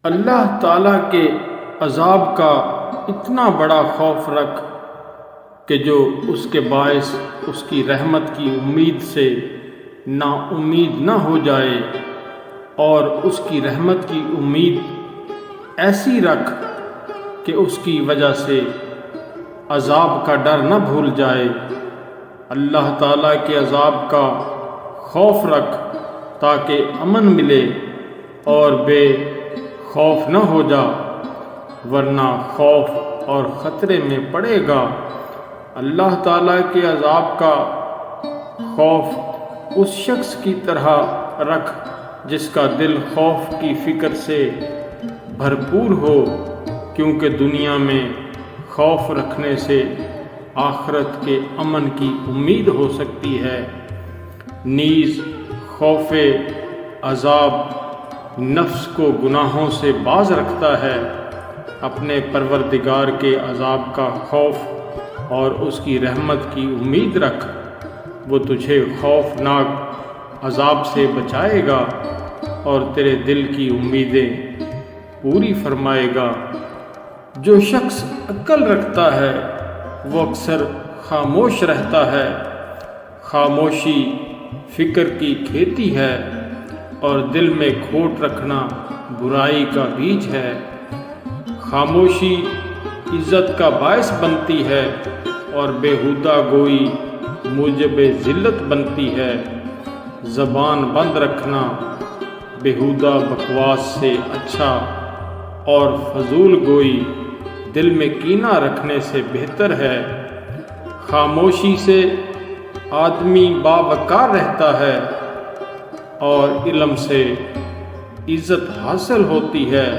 اللہ تعالیٰ کے عذاب کا اتنا بڑا خوف رکھ کہ جو اس کے باعث اس کی رحمت کی امید سے نا امید نہ ہو جائے، اور اس کی رحمت کی امید ایسی رکھ کہ اس کی وجہ سے عذاب کا ڈر نہ بھول جائے۔ اللہ تعالیٰ کے عذاب کا خوف رکھ تاکہ امن ملے اور بے خوف نہ ہو جا، ورنہ خوف اور خطرے میں پڑے گا۔ اللہ تعالیٰ کے عذاب کا خوف اس شخص کی طرح رکھ جس کا دل خوف کی فکر سے بھرپور ہو، کیونکہ دنیا میں خوف رکھنے سے آخرت کے امن کی امید ہو سکتی ہے۔ نیز خوف عذاب نفس کو گناہوں سے باز رکھتا ہے۔ اپنے پروردگار کے عذاب کا خوف اور اس کی رحمت کی امید رکھ، وہ تجھے خوفناک عذاب سے بچائے گا اور تیرے دل کی امیدیں پوری فرمائے گا۔ جو شخص عقل رکھتا ہے وہ اکثر خاموش رہتا ہے۔ خاموشی فکر کی کھیتی ہے اور دل میں کھوٹ رکھنا برائی کا بیج ہے۔ خاموشی عزت کا باعث بنتی ہے اور بیہودہ گوئی موجب ذلت بنتی ہے۔ زبان بند رکھنا بیہودہ بکواس سے اچھا اور فضول گوئی دل میں کینہ رکھنے سے بہتر ہے۔ خاموشی سے آدمی باوقار رہتا ہے اور علم سے عزت حاصل ہوتی ہے۔